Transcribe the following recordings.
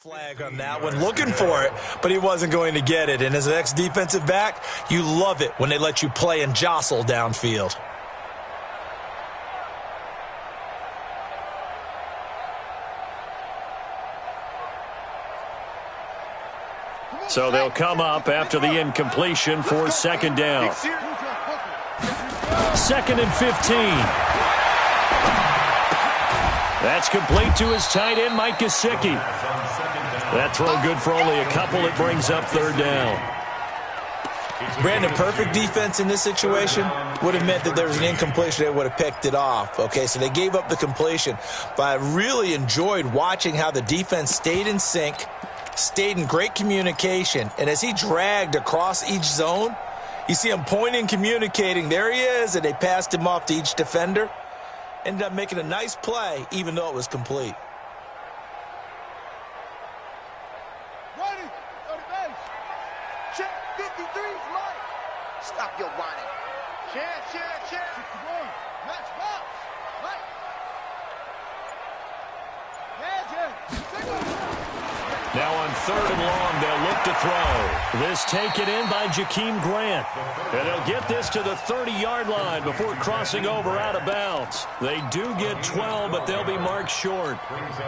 Flag on that one, looking for it, but he wasn't going to get it. And as an ex-defensive back, you love it when they let you play and jostle downfield. So they'll come up after the incompletion for second down. 2nd and 15. That's complete to his tight end, Mike Gesicki. That throw good for only a couple. It brings up third down. Brandon, perfect defense in this situation would have meant that there was an incompletion. They would have picked it off. Okay, so they gave up the completion. But I really enjoyed watching how the defense stayed in sync, stayed in great communication. And as he dragged across each zone, you see him pointing, communicating. There he is, and they passed him off to each defender. Ended up making a nice play, even though it was complete. Ready, on the base. Check 53's Mike. Stop your whining. Check. 61. Match box. Mike. Now on 3rd and long, they'll look to throw. This taken in by Jakeem Grant. And they'll get this to the 30-yard line before crossing over out of bounds. They do get 12, but they'll be marked short.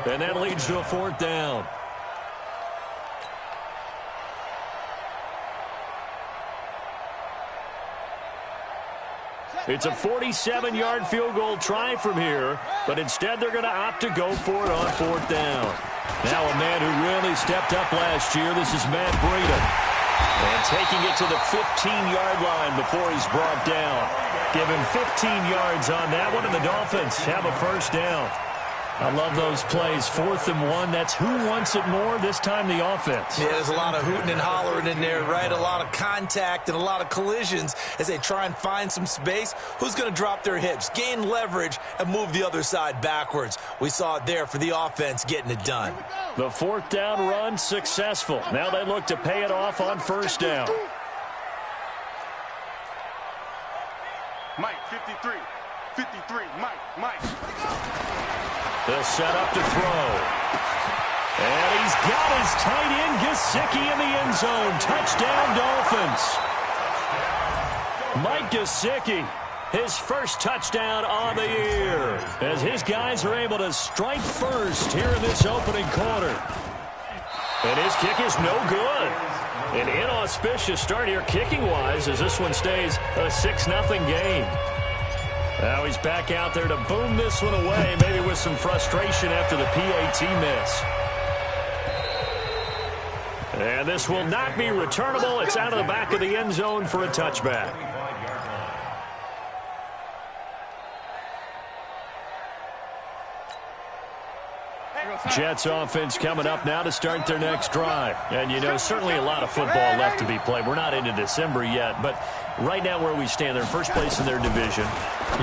And that leads to a 4th down. It's a 47-yard field goal try from here, but instead they're going to opt to go for it on 4th down. Now a man who really stepped up last year, this is Matt Breida. And taking it to the 15-yard line before he's brought down. Give him 15 yards on that one, and the Dolphins have a 1st down. I love those plays. 4th and 1. That's who wants it more, this time the offense. Yeah, there's a lot of hooting and hollering in there, right? A lot of contact and a lot of collisions as they try and find some space. Who's going to drop their hips, gain leverage, and move the other side backwards? We saw it there for the offense getting it done. The 4th down run successful. Now they look to pay it off on 1st down. Mike, 53. 53, Mike. They'll set up to throw. And he's got his tight end, Gesicki, in the end zone. Touchdown, Dolphins. Mike Gesicki, his first touchdown on the year, as his guys are able to strike first here in this opening quarter. And his kick is no good. An inauspicious start here kicking-wise as this one stays a 6-0 game. Now he's back out there to boom this one away, maybe with some frustration after the PAT miss. And this will not be returnable. It's out of the back of the end zone for a touchback. Jets offense coming up now to start their next drive. And, you know, certainly a lot of football left to be played. We're not into December yet, but right now where we stand, they're first place in their division.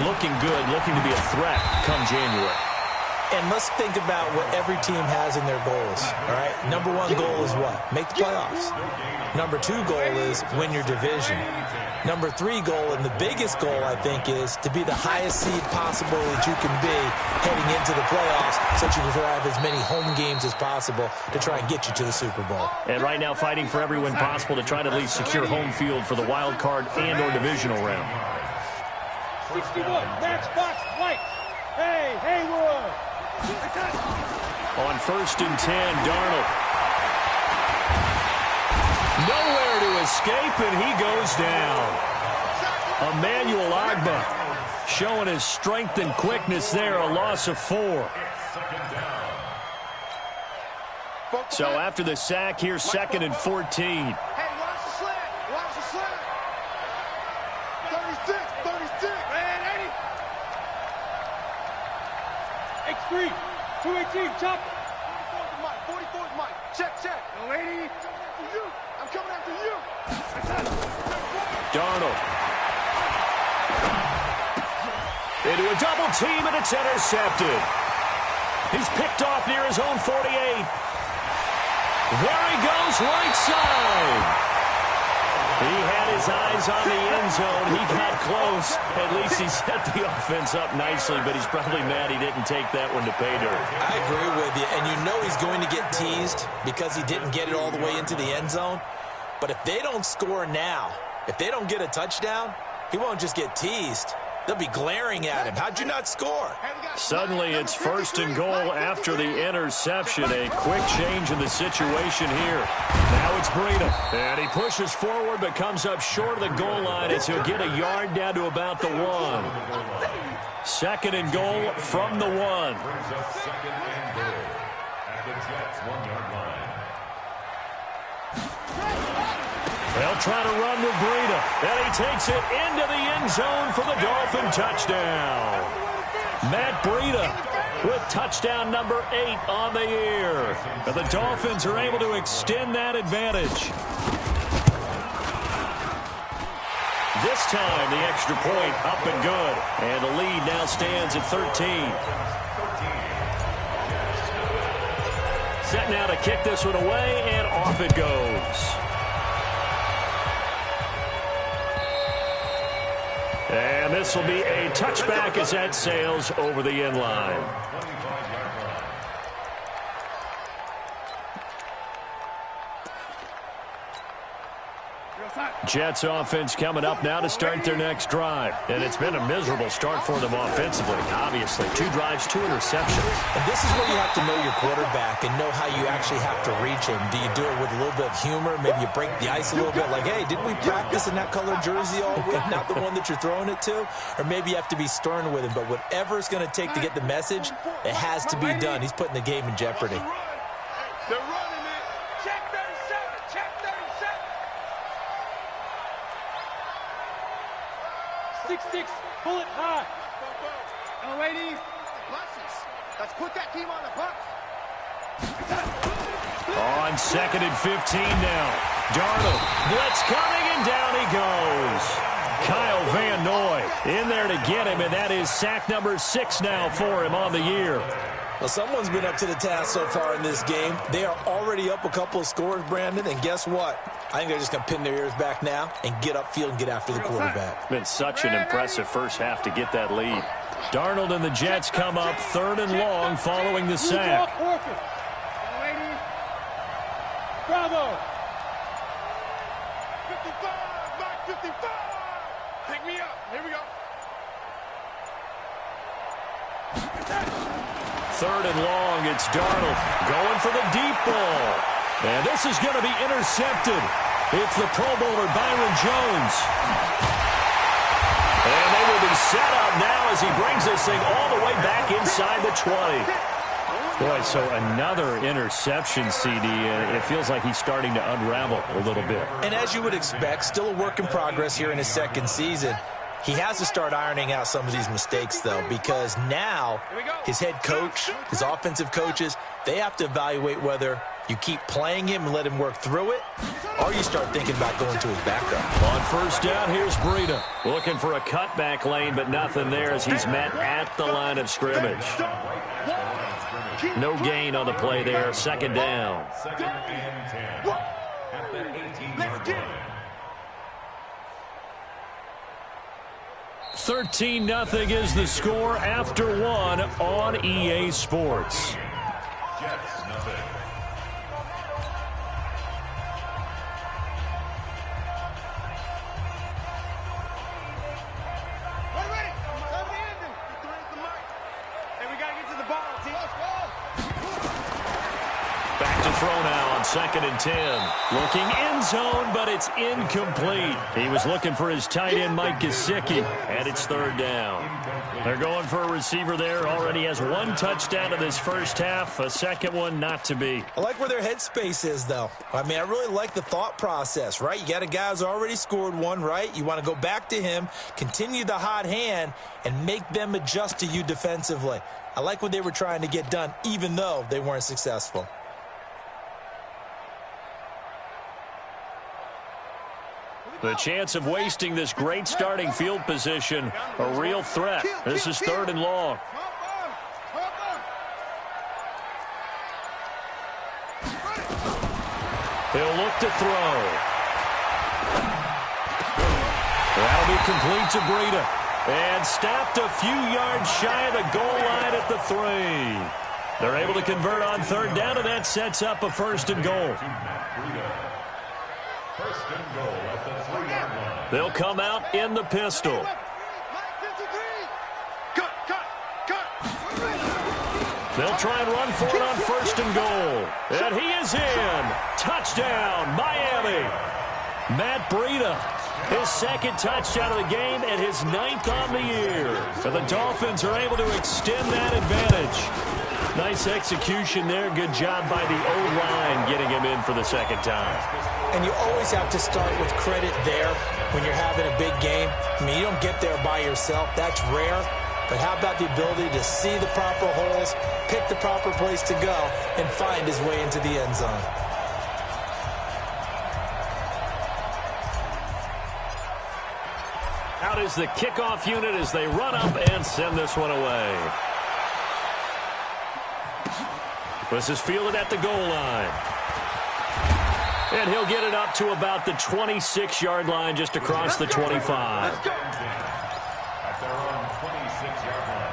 Looking good, looking to be a threat come January. And let's think about what every team has in their goals, all right? Number 1 goal is what? Make the playoffs. Number 2 goal is win your division. Number 3 goal, and the biggest goal, I think, is to be the highest seed possible that you can be heading into the playoffs so that you can have as many home games as possible to try and get you to the Super Bowl. And right now fighting for every win possible to try to at least secure home field for the wild card and or divisional round. 61, match box, White. Hey, Haywood. On 1st and 10, Darnold. Nowhere to escape, and he goes down. Emmanuel Agba showing his strength and quickness there, a loss of 4. So after the sack here, 2nd and 14. Hey, watch the slant. Watch the slant. 36. Man, 80. X3. 218. Chop. 44 Mike. Check. No, 80. You. I'm coming after you. Darnold. Into a double team, and it's intercepted. He's picked off near his own 48. There he goes, right side. He had his eyes on the end zone. He got close. At least he set the offense up nicely, but he's probably mad he didn't take that one to pay dirt. I agree with you, and you know he's going to get teased because he didn't get it all the way into the end zone. But if they don't score now, if they don't get a touchdown, he won't just get teased. They'll be glaring at him. How'd you not score? Suddenly, it's 1st and goal after the interception. A quick change in the situation here. Now it's Breida. And he pushes forward but comes up short of the goal line as he'll get a yard down to about the 1. 2nd and goal from the 1. They'll try to run with Breida. And he takes it into the end zone for the Dolphin touchdown. Matt Breida with touchdown number 8 on the year. And the Dolphins are able to extend that advantage. This time, the extra point up and good. And the lead now stands at 13. Set now to kick this one away, and off it goes. And this will be a touchback as that sails over the end line. Jets offense coming up now to start their next drive. And it's been a miserable start for them offensively, obviously. 2 drives, 2 interceptions. And this is where you have to know your quarterback and know how you actually have to reach him. Do you do it with a little bit of humor? Maybe you break the ice a little bit like, hey, didn't we practice in that colored jersey all week? Not the one that you're throwing it to? Or maybe you have to be stern with him. But whatever it's going to take to get the message, it has to be done. He's putting the game in jeopardy. They're running it. Check 37. Check 37. 6-6. Pull it high. Now, ladies. Let's put that team on the bus. On 2nd and 15 now. Darnold. Blitz coming, and down he goes. Kyle Van Noy in there to get him, and that is sack number 6 now for him on the year. Well, someone's been up to the task so far in this game. They are already up a couple of scores, Brandon, and guess what? I think they're just going to pin their ears back now and get upfield and get after the quarterback. Been such an impressive first half to get that lead. Darnold and the Jets come up 3rd and long following the sack. Bravo. 55, Mike 55. Pick me up. Here we go. 3rd and long, it's Darnold going for the deep ball. And this is going to be intercepted. It's the Pro Bowler Byron Jones. And they will be set up now as he brings this thing all the way back inside the 20. Boy, so another interception, CD. It feels like he's starting to unravel a little bit. And as you would expect, still a work in progress here in his 2nd season. He has to start ironing out some of these mistakes, though, because now his head coach, his offensive coaches, they have to evaluate whether you keep playing him and let him work through it, or you start thinking about going to his backup. On 1st down, here's Breida. Looking for a cutback lane, but nothing there as he's met at the line of scrimmage. No gain on the play there. 2nd down. 13-0 is the score after 1 on EA Sports. Throw now on 2nd and 10. Looking end zone, but it's incomplete. He was looking for his tight end, Mike Gesicki, and it's 3rd down. They're going for a receiver there. Already has 1 touchdown in this first half. A 2nd one not to be. I like where their headspace is, though. I mean, I really like the thought process, right? You got a guy who's already scored 1, right? You want to go back to him, continue the hot hand, and make them adjust to you defensively. I like what they were trying to get done, even though they weren't successful. The chance of wasting this great starting field position, a real threat. This is 3rd and long. He'll look to throw. That'll be complete to Breida. And stopped a few yards shy of the goal line at the 3. They're able to convert on third down, and that sets up a first and goal. First and goal at the 3-yard line. They'll come out in the pistol. They'll try and run for it on first and goal. And he is in. Touchdown, Miami. Matt Breida, his second touchdown of the game and his 9th on the year. So the Dolphins are able to extend that advantage. Nice execution there. Good job by the O-line getting him in for the second time. And you always have to start with credit there when you're having a big game. I mean, you don't get there by yourself. That's rare. But how about the ability to see the proper holes, pick the proper place to go, and find his way into the end zone? Out is the kickoff unit as they run up and send this one away. This is fielded at the goal line. And he'll get it up to about the 26-yard line, just across the 25. At their own 26-yard line.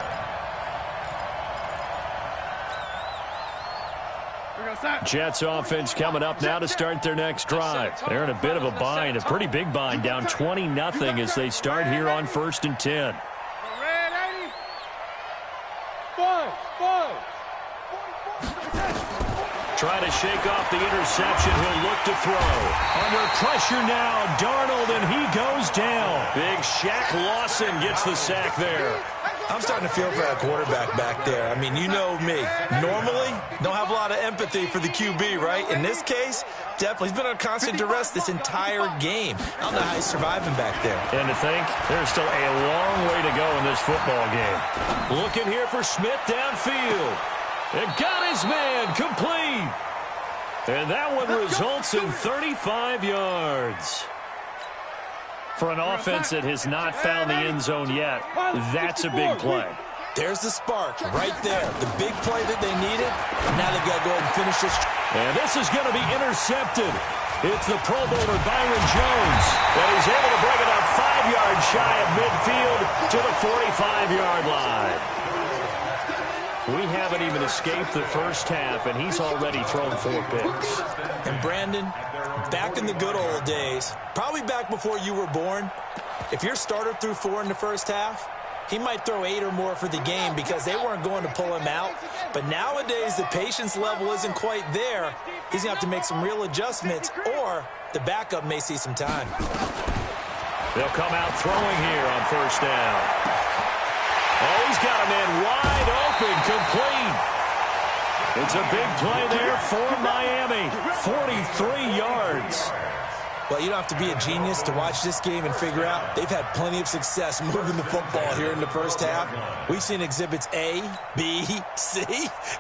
Jets offense coming up now to start their next drive. They're in a bit of a bind, a pretty big bind, down 20-0 as they start here on 1st and 10. Trying to shake off the interception. He'll look to throw. Under pressure now, Darnold, and he goes down. Big Shaq Lawson gets the sack there. I'm starting to feel for that quarterback back there. I mean, you know me. Normally, don't have a lot of empathy for the QB, right? In this case, definitely. He's been on constant duress this entire game. I don't know how he's surviving back there. And to think, there's still a long way to go in this football game. Looking here for Smith downfield. And got his man complete. And that one results in 35 yards. For an offense that has not found the end zone yet, that's a big play. There's the spark right there. The big play that they needed. Now they've got to go ahead and finish this. And this is going to be intercepted. It's the Pro Bowler Byron Jones. And he's able to bring it up 5 yards shy of midfield to the 45-yard line. We haven't even escaped the first half, and he's already thrown 4 picks. And Brandon, back in the good old days, probably back before you were born, if your starter threw 4 in the first half, he might throw 8 or more for the game because they weren't going to pull him out. But nowadays, the patience level isn't quite there. He's going to have to make some real adjustments, or the backup may see some time. They'll come out throwing here on first down. Oh, he's got a man wide open, complete. It's a big play there for Miami. 43 yards. Well, you don't have to be a genius to watch this game and figure out they've had plenty of success moving the football here in the first half. We've seen exhibits A, B, C,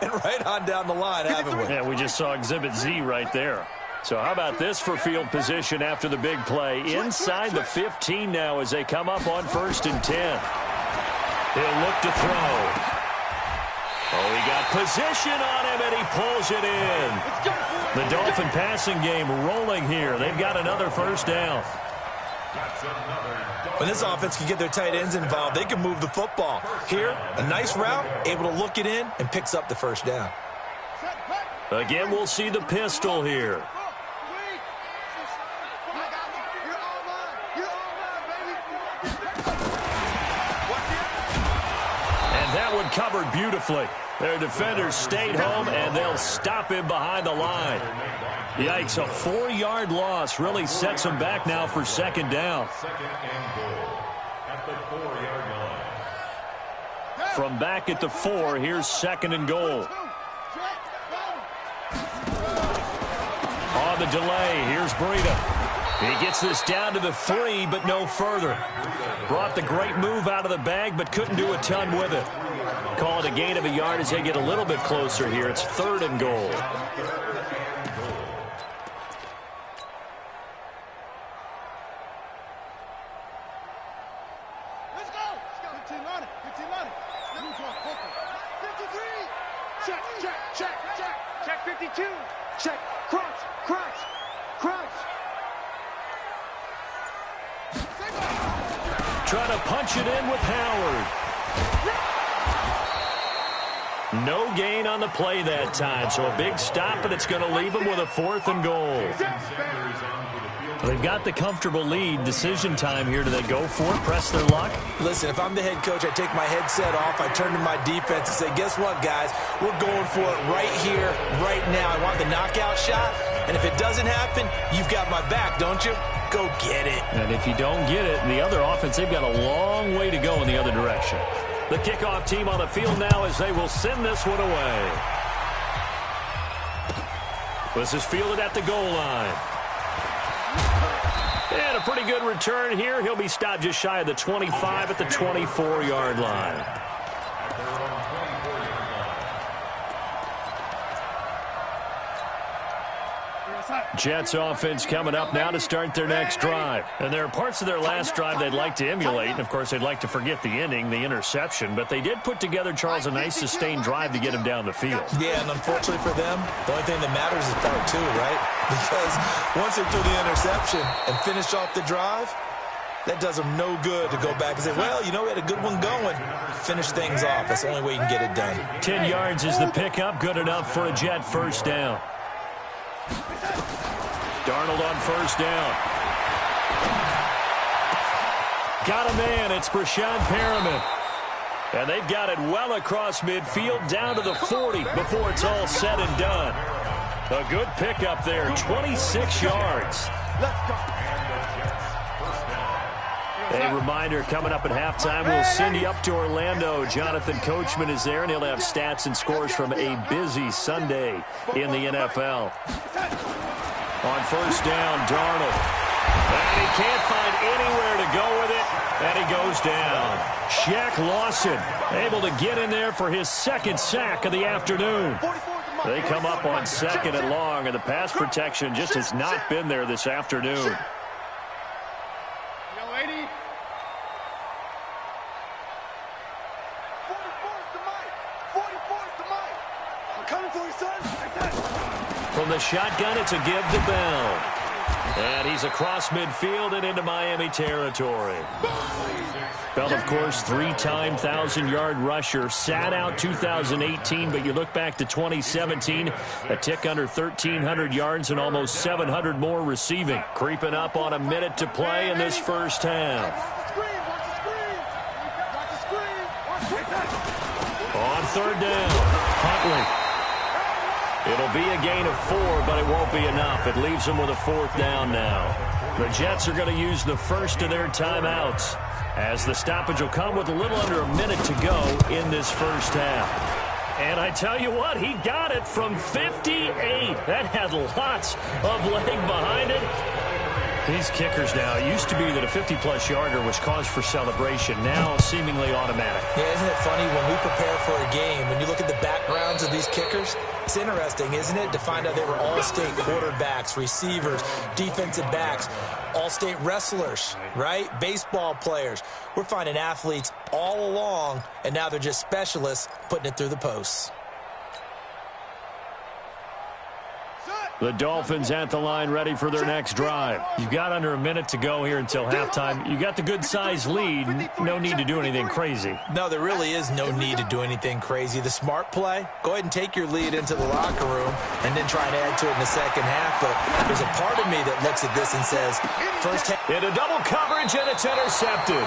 and right on down the line, haven't we? Yeah, we just saw exhibit Z right there. So how about this for field position after the big play? Inside the 15 now as they come up on 1st and 10. He'll look to throw. Oh, he got position on him, and he pulls it in. The Dolphin passing game rolling here. They've got another first down. When this offense can get their tight ends involved, they can move the football. Here, a nice route, able to look it in, and picks up the first down. Again, we'll see the pistol here. That one covered beautifully. Their defenders stayed home, and they'll stop him behind the line. Yikes, a 4-yard loss really sets them back now for second down. Second and goal at the 4-yard line. From back at the 4, here's second and goal. On the delay, here's Breida. He gets this down to the 3, but no further. Brought the great move out of the bag, but couldn't do a ton with it. Call it a gain of a yard as they get a little bit closer here. It's 3rd and goal. Let's go. 15 on it. 15 on it. 53. Check, check, check, check. Check 52. Check. Crunch, crunch, crunch. to punch it in with Howard. No gain on the play that time, so a big stop, and it's going to leave them with a 4th and goal. They've got the comfortable lead. Decision time here. Do they go for it, press their luck? Listen, if I'm the head coach, I take my headset off, I turn to my defense and say, guess what, guys? We're going for it right here, right now. I want the knockout shot, and if it doesn't happen, you've got my back, don't you? Go get it. And if you don't get it, the other offense, they've got a long way to go in the other direction. The kickoff team on the field now as they will send this one away. This is fielded at the goal line. And a pretty good return here. He'll be stopped just shy of the 25 at the 24-yard line. Jets offense coming up now to start their next drive. And there are parts of their last drive they'd like to emulate. And, of course, they'd like to forget the ending, the interception. But they did put together, Charles, a nice sustained drive to get him down the field. Yeah, and unfortunately for them, the only thing that matters is part 2, right? Because once they threw the interception and finished off the drive, that does them no good to go back and say, well, you know, we had a good one going. Finish things off. That's the only way you can get it done. 10 yards is the pickup. Good enough for a Jet first down. Darnold on first down. Got a man. It's Brashad Perriman. And they've got it well across midfield down to the 40 before it's all said and done. A good pickup there, 26 yards. A reminder, coming up at halftime, we'll send you up to Orlando. Jonathan Coachman is there, and he'll have stats and scores from a busy Sunday in the NFL. On first down, Darnold. And he can't find anywhere to go with it, and he goes down. Shaq Lawson able to get in there for his 2nd sack of the afternoon. They come up on 2nd and long, and the pass protection just has not been there this afternoon. From the shotgun, it's a give to Bell. And he's across midfield and into Miami territory. Bell, of course, 3-time 1,000-yard rusher. Sat out 2018, but you look back to 2017, a tick under 1,300 yards and almost 700 more receiving. Creeping up on a minute to play in this first half. On 3rd down, Huntley. It'll be a gain of 4, but it won't be enough. It leaves them with a 4th down now. The Jets are going to use the first of their timeouts, as the stoppage will come with a little under a minute to go in this first half. And I tell you what, he got it from 58. That had lots of leg behind it. These kickers now, it used to be that a 50-plus yarder was cause for celebration. Now seemingly automatic. Yeah, isn't it funny when we prepare for a game, when you look at the backgrounds of these kickers, it's interesting, isn't it, to find out they were all-state quarterbacks, receivers, defensive backs, all-state wrestlers, right? Baseball players. We're finding athletes all along, and now they're just specialists putting it through the posts. The Dolphins at the line ready for their next drive. You've got under a minute to go here until halftime. You got the good-sized lead. No need to do anything crazy. No, there really is no need to do anything crazy. The smart play, go ahead and take your lead into the locker room and then try and add to it in the second half. But there's a part of me that looks at this and says, first half. Into double coverage, and it's intercepted.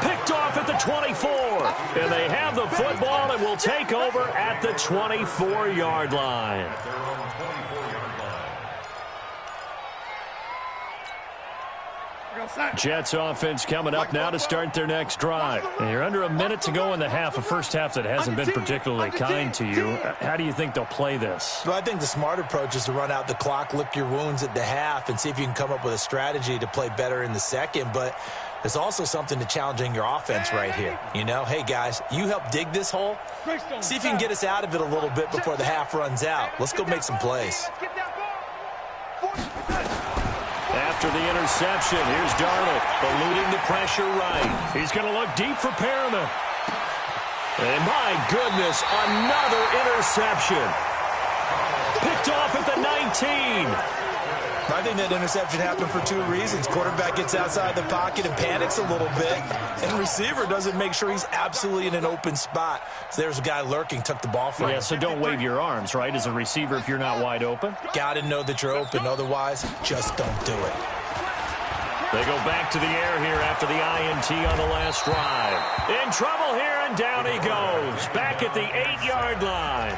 Picked off at the 24. And they have the football and will take over at the 24-yard line. Jets offense coming up now to start their next drive. And you're under a minute to go in the half, a first half that hasn't been particularly kind to you. How do you think they'll play this? Well, I think the smart approach is to run out the clock, lick your wounds at the half, and see if you can come up with a strategy to play better in the second. But there's also something to challenging your offense right here. You know, hey, guys, you help dig this hole. See if you can get us out of it a little bit before the half runs out. Let's go make some plays. After the interception, here's Darnold, eluding the pressure right. He's going to look deep for Perriman. And my goodness, another interception. Picked off at the 19. I think that interception happened for two reasons. Quarterback gets outside the pocket and panics a little bit, and receiver doesn't make sure he's absolutely in an open spot. So there's a guy lurking, took the ball from him. Yeah, so don't wave your arms, right, as a receiver if you're not wide open? Got to know that you're open. Otherwise, just don't do it. They go back to the air here after the INT on the last drive. In trouble here, and down he goes. Back at the 8-yard line.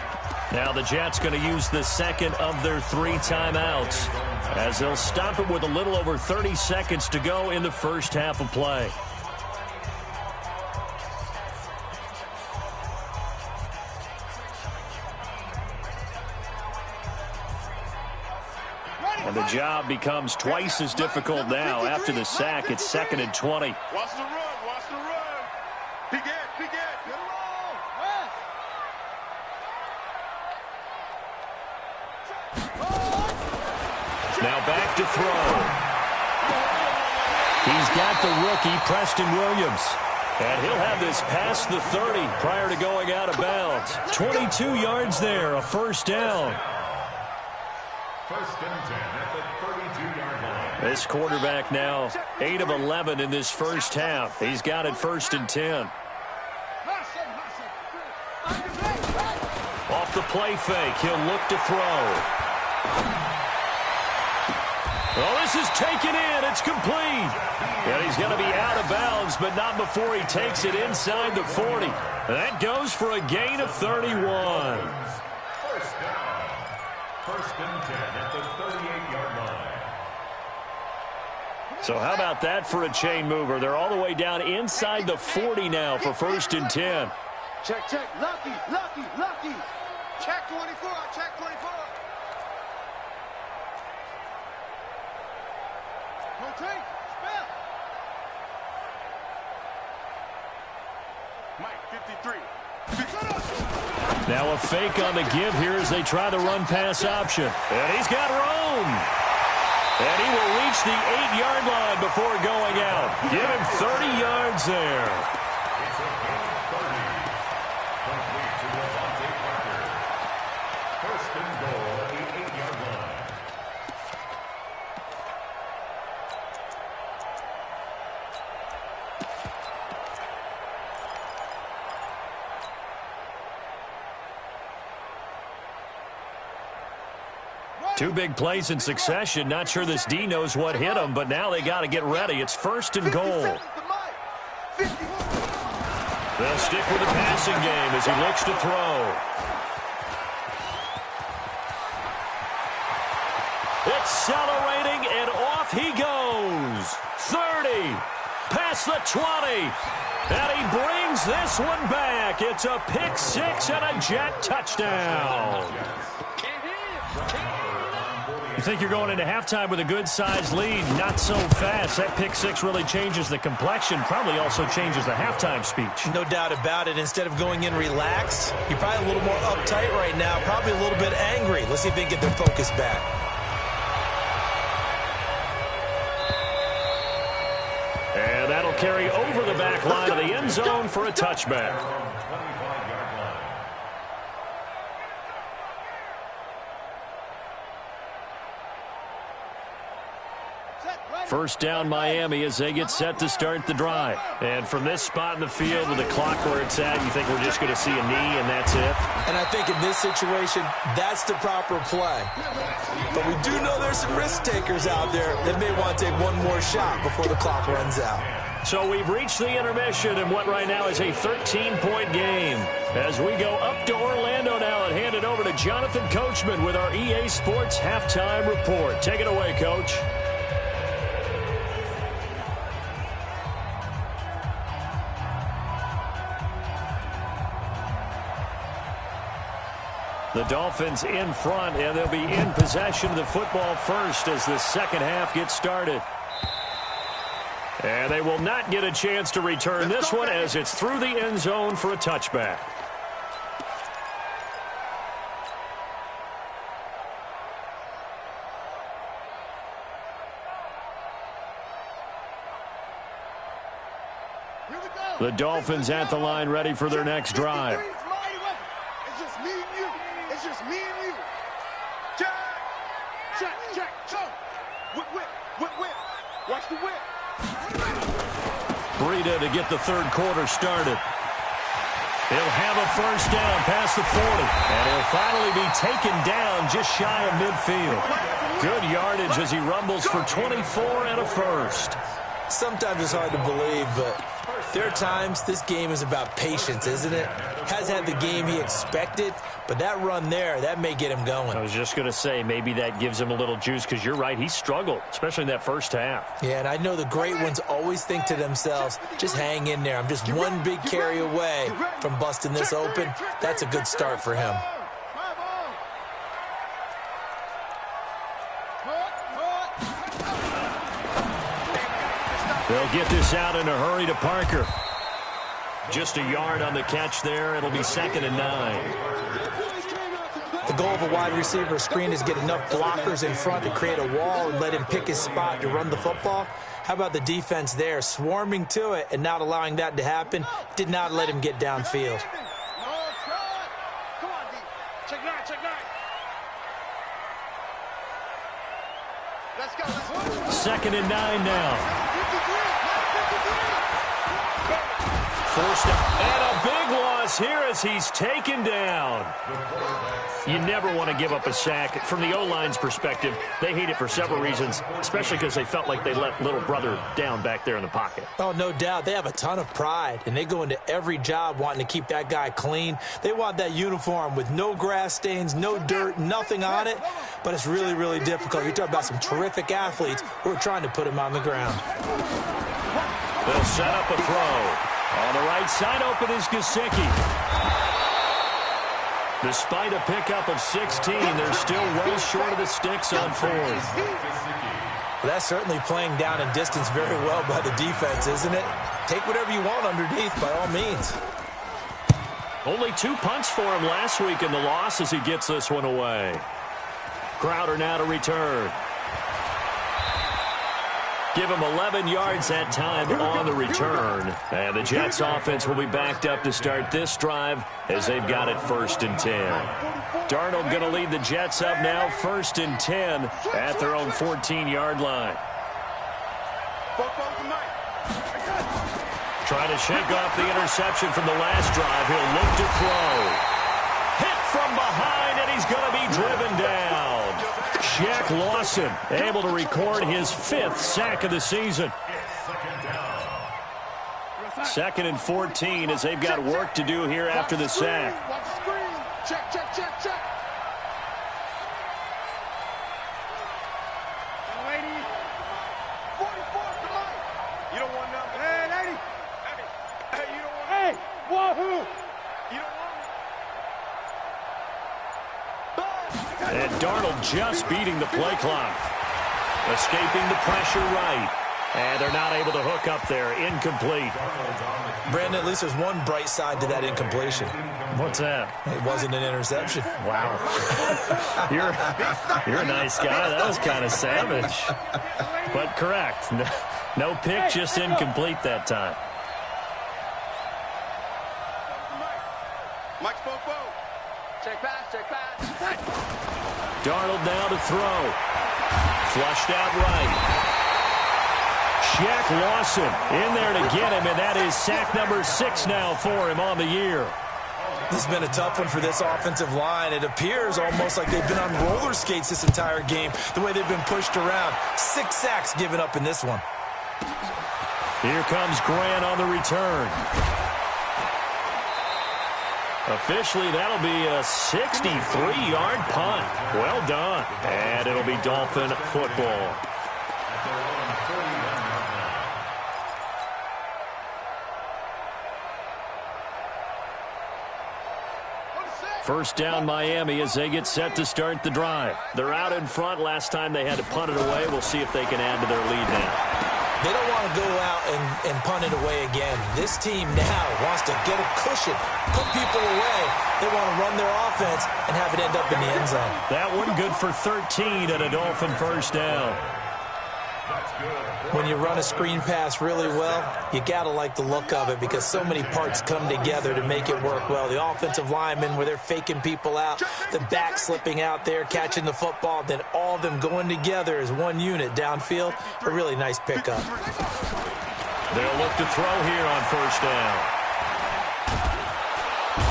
Now the Jets going to use the second of their 3 timeouts, as they'll stop it with a little over 30 seconds to go in the first half of play. And the job becomes twice as difficult now. After the sack, it's 2nd and 20. Watch the run. Watch the run. Peek it. Peek it. Get it all. Now back to throw. He's got the rookie, Preston Williams. And he'll have this past the 30 prior to going out of bounds. 22 yards there, a first down. First and 10 at the 32-yard line. This quarterback now 8 of 11 in this first half. He's got it 1st and 10. Off the play fake, he'll look to throw. Well, this is taken in. It's complete. And he's going to be out of bounds, but not before he takes it inside the 40. That goes for a gain of 31. First down. First and 10 at the 38-yard line. So how about that for a chain mover? They're all the way down inside the 40 now for 1st and 10. Check, check. Lucky. Check 24. Check 24. Rotate. Spell. Mike, 53. Now a fake on the give here as they try the run-pass option. And he's got room. And he will reach the 8-yard line before going out. Give him 30 yards there. It's a gain of 30. Complete to Devontae Parker. First and goal at the 8-yard line. Two big plays in succession. Not sure this D knows what hit him, but now they got to get ready. It's 1st and goal. They'll stick with the passing game as he looks to throw. Accelerating, and off he goes. 30, past the 20, and he brings this one back. It's a pick 6 and a Jet touchdown. You think you're going into halftime with a good-sized lead. Not so fast. That pick 6 really changes the complexion, probably also changes the halftime speech. No doubt about it. Instead of going in relaxed, you're probably a little more uptight right now, probably a little bit angry. Let's see if they can get their focus back. And that'll carry over the back line of the end zone for a touchback. First down Miami as they get set to start the drive. And from this spot in the field with the clock where it's at, you think we're just going to see a knee and that's it? And I think in this situation, that's the proper play. But we do know there's some risk takers out there that may want to take one more shot before the clock runs out. So we've reached the intermission in what right now is a 13-point game. As we go up to Orlando now and hand it over to Jonathan Coachman with our EA Sports Halftime Report. Take it away, Coach. The Dolphins in front, and they'll be in possession of the football first as the second half gets started. And they will not get a chance to return this one as it's through the end zone for a touchback. The Dolphins at the line ready for their next drive. It's just me and you. It's just me and you. Check. Check. Check. Check. Whip, whip, whip, whip. Watch the whip. Breida to get the third quarter started. He'll have a first down past the 40. And he'll finally be taken down just shy of midfield. Good yardage as he rumbles for 24 and a first. Sometimes it's hard to believe, but there are times this game is about patience, isn't it? Has had the game he expected, but that run there, that may get him going. I was just going to say, maybe that gives him a little juice, because you're right, he struggled, especially in that first half. Yeah, and I know the great ones always think to themselves, just hang in there. I'm just one big carry away from busting this open. That's a good start for him. They'll get this out in a hurry to Parker. Just a yard on the catch there. It'll be 2nd and 9. The goal of a wide receiver screen is get enough blockers in front to create a wall and let him pick his spot to run the football. How about the defense there, swarming to it and not allowing that to happen? Did not let him get downfield. Come on, D. Check 9, check 9. Let's go, let's go. 2nd and 9 now. Forced up, and a big loss here as he's taken down. You never want to give up a sack. From the O-line's perspective, they hate it for several reasons, especially because they felt like they let little brother down back there in the pocket. Oh, no doubt. They have a ton of pride, and they go into every job wanting to keep that guy clean. They want that uniform with no grass stains, no dirt, nothing on it, but it's really, really difficult. You're talking about some terrific athletes who are trying to put him on the ground. They'll set up a throw. On the right side, open is Gesicki. Despite a pickup of 16, they're still well short of the sticks on 4th. Well, that's certainly playing down and distance very well by the defense, isn't it? Take whatever you want underneath, by all means. Only 2 punts for him last week in the loss as he gets this one away. Crowder now to return. Give him 11 yards that time on the return. And the Jets offense will be backed up to start this drive as they've got it 1st and 10. Darnold going to lead the Jets up now 1st and 10 at their own 14-yard line. Trying to shake off the interception from the last drive. He'll look to throw. Hit from behind, and he's going to be driven down. Jack Lawson able to record his 5th sack of the season. 2nd and 14 as they've got work to do here after the sack. Watch the screen. Check, check, check, check. 44, come on. You don't want nothing. Hey, 80. Hey, you don't want. Hey, wahoo. You don't want. And Darnold just beating the play clock. Escaping the pressure right. And they're not able to hook up there. Incomplete. Brandon, at least there's one bright side to that incompletion. What's that? It wasn't an interception. Wow. You're a nice guy. That was kind of savage. But correct. No pick, just incomplete that time. Mike's Fofo. Check pass, check pass. Darnold now to throw. Flushed out right. Jack Lawson in there to get him, and that is sack number 6 now for him on the year. This has been a tough one for this offensive line. It appears almost like they've been on roller skates this entire game, the way they've been pushed around. 6 sacks given up in this one. Here comes Grant on the return. Officially, that'll be a 63-yard punt. Well done. And it'll be Dolphin football. First down Miami as they get set to start the drive. They're out in front. Last time they had to punt it away. We'll see if they can add to their lead now. They don't want to go out and punt it away again. This team now wants to get a cushion, put people away. They want to run their offense and have it end up in the end zone. That one good for 13 and a Dolphin first down. When you run a screen pass really well, you got to like the look of it because so many parts come together to make it work well. The offensive linemen, where they're faking people out, the back slipping out there, catching the football, then all of them going together as one unit downfield. A really nice pickup. They'll look to throw here on first down.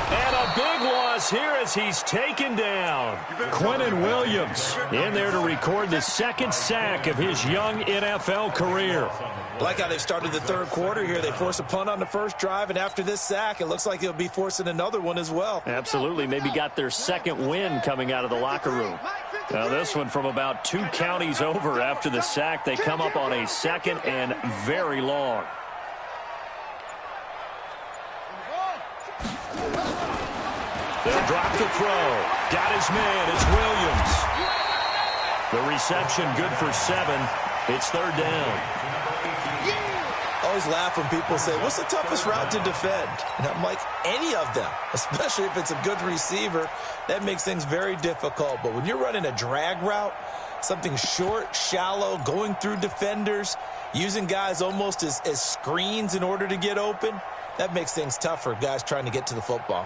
And a big loss here as he's taken down. Quinnen Williams in there to record the second sack of his young NFL career. Like how they started the third quarter here. They force a punt on the first drive, and after this sack, it looks like they'll be forcing another one as well. Absolutely. Maybe got their second win coming out of the locker room. Now this one from about 2 counties over after the sack. They come up on a second and very long. They'll drop the throw. Got his man. It's Williams. The reception good for 7. It's third down. I always laugh when people say, what's the toughest route to defend? And I'm like, any of them, especially if it's a good receiver. That makes things very difficult. But when you're running a drag route, something short, shallow, going through defenders, using guys almost as screens in order to get open, that makes things tough for guys trying to get to the football.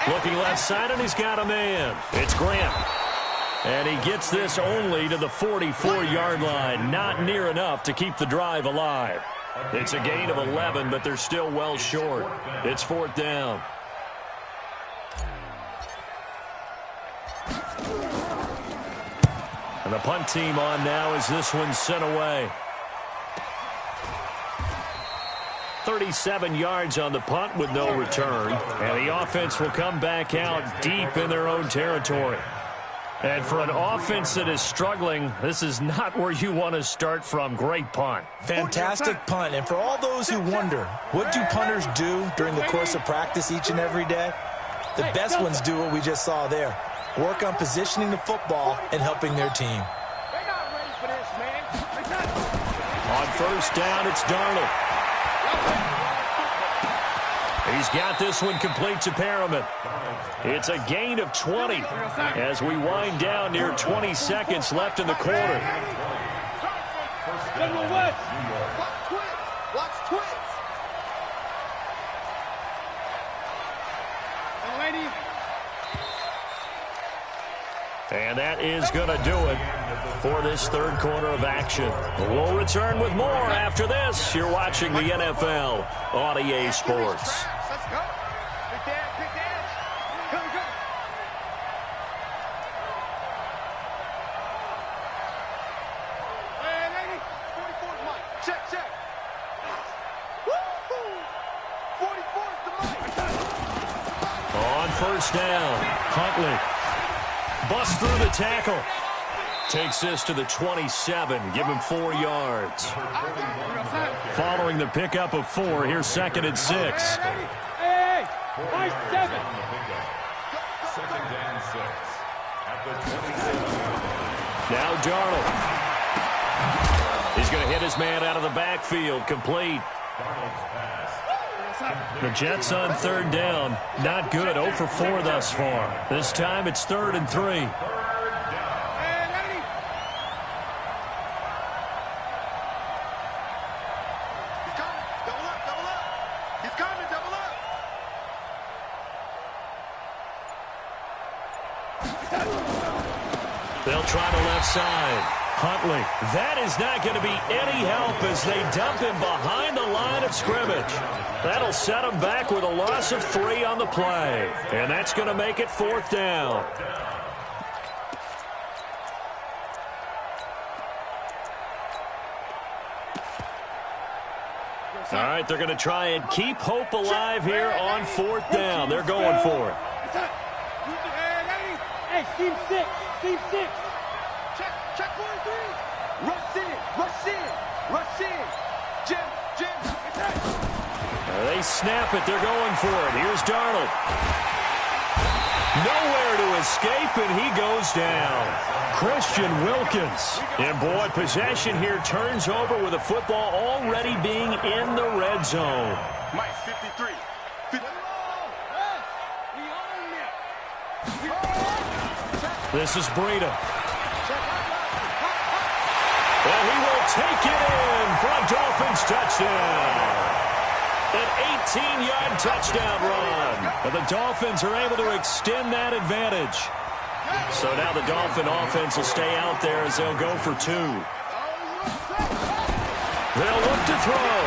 Looking left side, and he's got a man. It's Grant. And he gets this only to the 44-yard line. Not near enough to keep the drive alive. It's a gain of 11, but they're still well short. It's fourth down. And the punt team on now as this one's sent away. 37 yards on the punt with no return. And the offense will come back out deep in their own territory. And for an offense that is struggling, this is not where you want to start from. Great punt. Fantastic punt. And for all those who wonder, what do punters do during the course of practice each and every day? The best ones do what we just saw there. Work on positioning the football and helping their team. On first down, it's Darnold. He's got this one complete to Perriman. It's a gain of 20 as we wind down near 20 seconds left in the quarter. And that is going to do it for this third quarter of action. We'll return with more after this. You're watching the NFL on EA Sports. Let's go. Big dance. Here we go. And 80. 44 is Mike. Check. Woo-hoo. 44 is the Mike. On first down, Huntley. Busts through the tackle. Takes this to the 27. Give him 4 yards. Following the pickup of 4, here's second and 6. Hey, 7. Second and 6 at the 27. Now Darnold. He's going to hit his man out of the backfield. Complete. The Jets on third down. Not good. 0 for 4 thus far. This time it's 3rd and 3. They'll try the left side. Huntley. That is not going to be any help as they dump him behind the line of scrimmage. That'll set him back with a loss of 3 on the play. And that's going to make it 4th down. All right, they're going to try and keep hope alive here on 4th down. They're going for it. Hey, team 6. Check 1, 3. Rush in. Jim. They snap it. They're going for it. Here's Darnold. Nowhere to escape, and he goes down. Christian Wilkins. And, boy, possession here turns over with the football already being in the red zone. Mike, 53. This is Breida. And he will take it in for a Dolphins touchdown. An 18-yard touchdown run. And the Dolphins are able to extend that advantage. So now the Dolphin offense will stay out there as they'll go for two. They'll look to throw.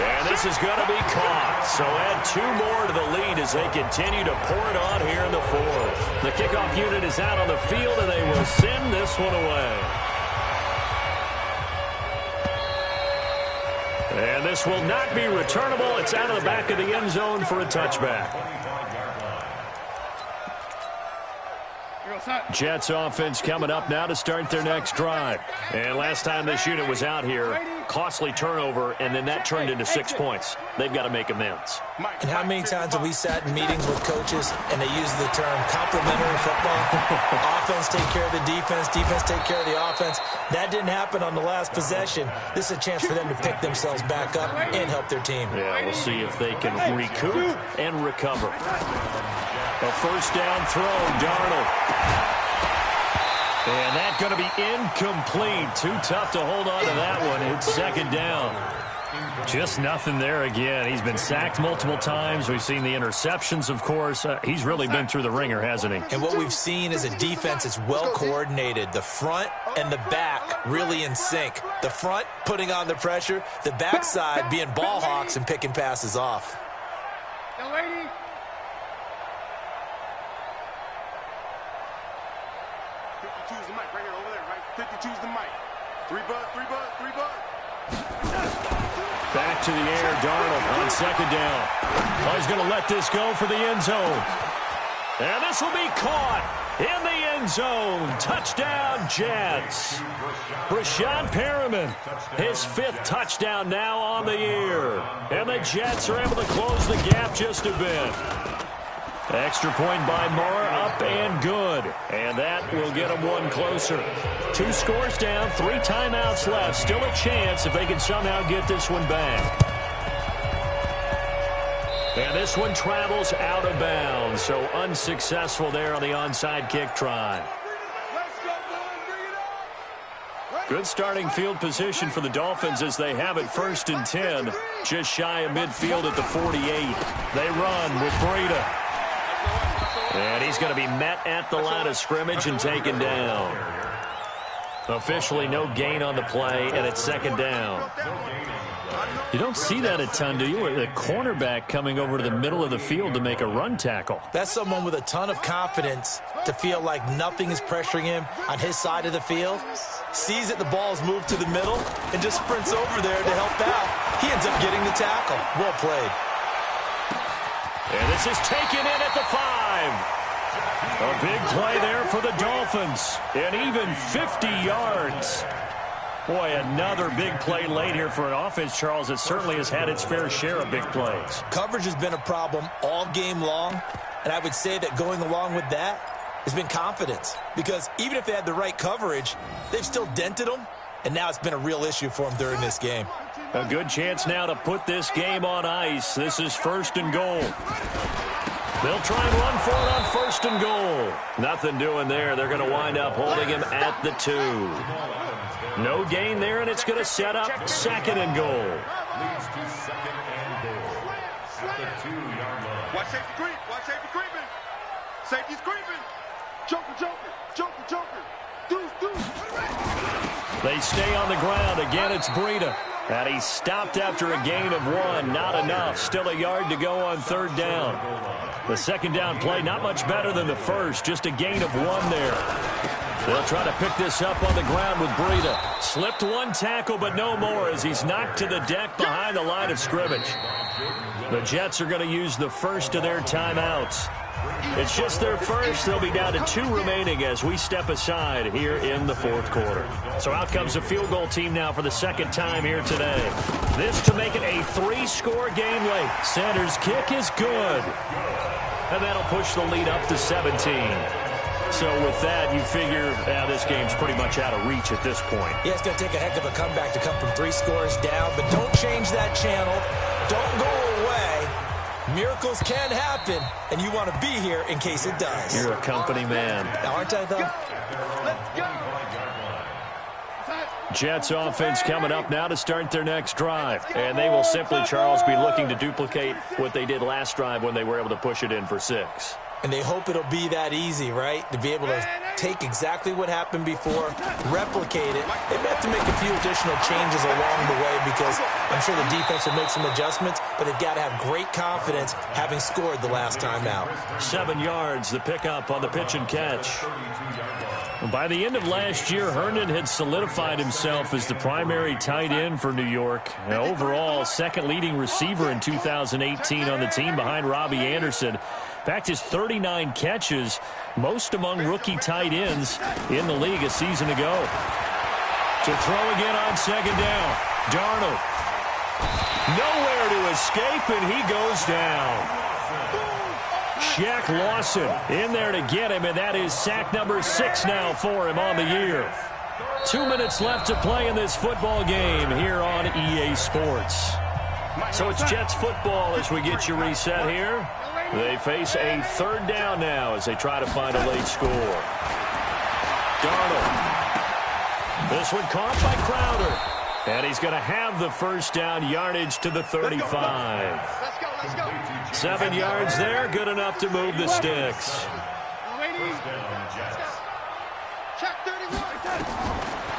And this is going to be caught. So add two more to the lead as they continue to pour it on here in the fourth. The kickoff unit is out on the field, and they will send this one away. And this will not be returnable. It's out of the back of the end zone for a touchback. Jets offense coming up now to start their next drive. And last time this unit was out here, costly turnover, and then that turned into 6 points. They've got to make amends. And how many times have we sat in meetings with coaches and they use the term complementary football? Offense take care of the defense, defense take care of the offense. That didn't happen on the last possession. This is a chance for them to pick themselves back up and help their team. Yeah, we'll see if they can recoup and recover. A first down throw, Darnold. And that's going to be incomplete. Too tough to hold on to that one. It's second down. Just nothing there again. He's been sacked multiple times. We've seen the interceptions, of course. He's really been through the ringer, hasn't he? And what we've seen is a defense that's well coordinated. The front and the back really in sync. The front putting on the pressure. The backside being ball hawks and picking passes off. Back to the air, Darnold on second down. Oh, he's going to let this go for the end zone. And this will be caught in the end zone. Touchdown, Jets. Brashad Perriman, his 5th touchdown now on the year. And the Jets are able to close the gap just a bit. Extra point by Moore, up and good. And that will get them one closer. 2 scores down, 3 timeouts left. Still a chance if they can somehow get this one back. And this one travels out of bounds. So unsuccessful there on the onside kick try. Good starting field position for the Dolphins as they have it 1st and 10. Just shy of midfield at the 48. They run with Breida. And he's going to be met at the line of scrimmage and taken down. Officially no gain on the play, and it's second down. You don't see that a ton, do you? The cornerback coming over to the middle of the field to make a run tackle. That's someone with a ton of confidence to feel like nothing is pressuring him on his side of the field. Sees that the ball's moved to the middle and just sprints over there to help out. He ends up getting the tackle. Well played. And this is taken in at the 5. A big play there for the Dolphins. And even 50 yards. Boy, another big play late here for an offense, Charles, that certainly has had its fair share of big plays. Coverage has been a problem all game long. And I would say that going along with that has been confidence. Because even if they had the right coverage, they've still dented them. And now it's been a real issue for them during this game. A good chance now to put this game on ice. This is 1st and goal. They'll try and run for it on 1st and goal. Nothing doing there. They're going to wind up holding him at the 2. No gain there, and it's going to set up 2nd and goal. Leads to 2nd and goal at the 2-yard line. Watch safety creep. Watch safety creeping. Safety's creeping. Joker, Joker, Joker, Joker. Deuce, deuce. They stay on the ground. Again, it's Breida. And he's stopped after a gain of 1. Not enough. Still a yard to go on 3rd down. The second down play, not much better than the first. Just a gain of 1 there. They'll try to pick this up on the ground with Breida. Slipped 1 tackle, but no more as he's knocked to the deck behind the line of scrimmage. The Jets are going to use the first of their timeouts. It's just their first. They'll be down to 2 remaining as we step aside here in the 4th quarter. So out comes the field goal team now for the 2nd time here today. This to make it a 3-score game late. Sanders' kick is good. and that'll push the lead up to 17. So with that, you figure this game's pretty much out of reach at this point. Yeah, it's going to take a heck of a comeback to come from 3 scores down, but don't change that channel. Don't go away. Miracles can happen, and you want to be here in case it does. You're a company man. Aren't I, though? Let's go. Jets offense coming up now to start their next drive. And they will simply, Charles, be looking to duplicate what they did last drive when they were able to push it in for 6. And they hope it'll be that easy, right? To be able to take exactly what happened before, replicate it. They may have to make a few additional changes along the way because I'm sure the defense will make some adjustments, but they've got to have great confidence having scored the last time out. 7 yards, the pickup on the pitch and catch. By the end of last year, Herndon had solidified himself as the primary tight end for New York. And overall, second leading receiver in 2018 on the team behind Robbie Anderson. In fact, his 39 catches, most among rookie tight ends in the league a season ago. To throw again on second down. Darnold. Nowhere to escape, and he goes down. Shaq Lawson in there to get him, and that is sack number 6 now for him on the year. 2 minutes left to play in this football game here on EA Sports. So it's Jets football as we get you reset here. They face a third down now as they try to find a late score. Darnold. This one caught by Crowder. And he's going to have the first down, yardage to the 35. 7 yards there, good enough to move the sticks.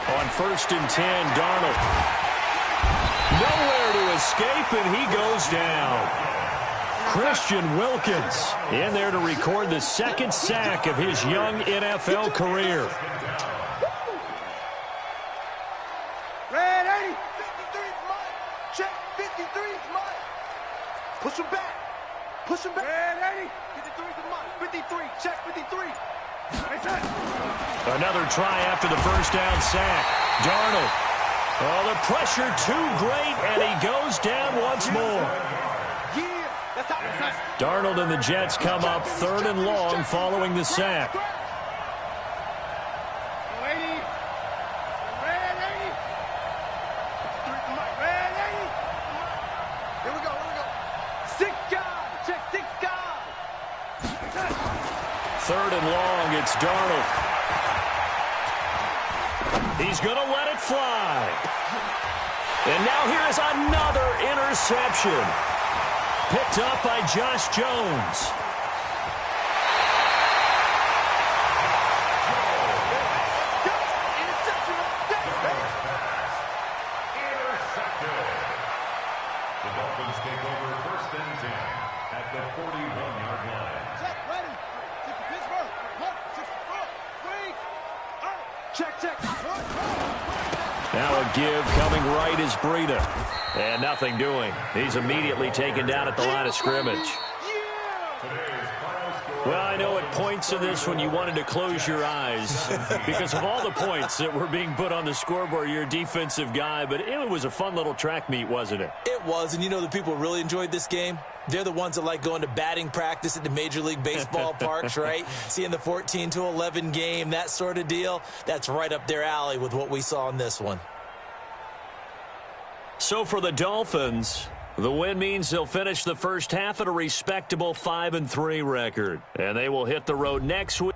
On 1st and 10, Darnold. Nowhere to escape, and he goes down. Christian Wilkins in there to record the second sack of his young NFL career. Red 80. 53 is mine. Check. 53 is mine. Push him back. Push him back. Red 80. 53 is mine. 53. Check 53. Another try after the first down sack. Darnold. Oh, the pressure too great, and he goes down once more. Darnold and the Jets come up 3rd and long following the sack. Third and long, it's Darnold. He's going to let it fly. And now here is another interception. Picked up by Josh Jones. Intercepted. The Dolphins take over 1st and 10 at the 41-yard line. Check, ready. Pittsburgh. 1, 6, 4, 3. Check, check. Now a give coming right is Breida. And nothing doing. He's immediately taken down at the line of scrimmage. Well, I know at points in this when you wanted to close your eyes because of all the points that were being put on the scoreboard. You're a defensive guy, but it was a fun little track meet, wasn't it? It was, and you know the people really enjoyed this game? They're the ones that like going to batting practice at the Major League Baseball parks, right? Seeing the 14-11 game, that sort of deal. That's right up their alley with what we saw in this one. So for the Dolphins, the win means they'll finish the first half at a respectable 5-3 record. And they will hit the road next week.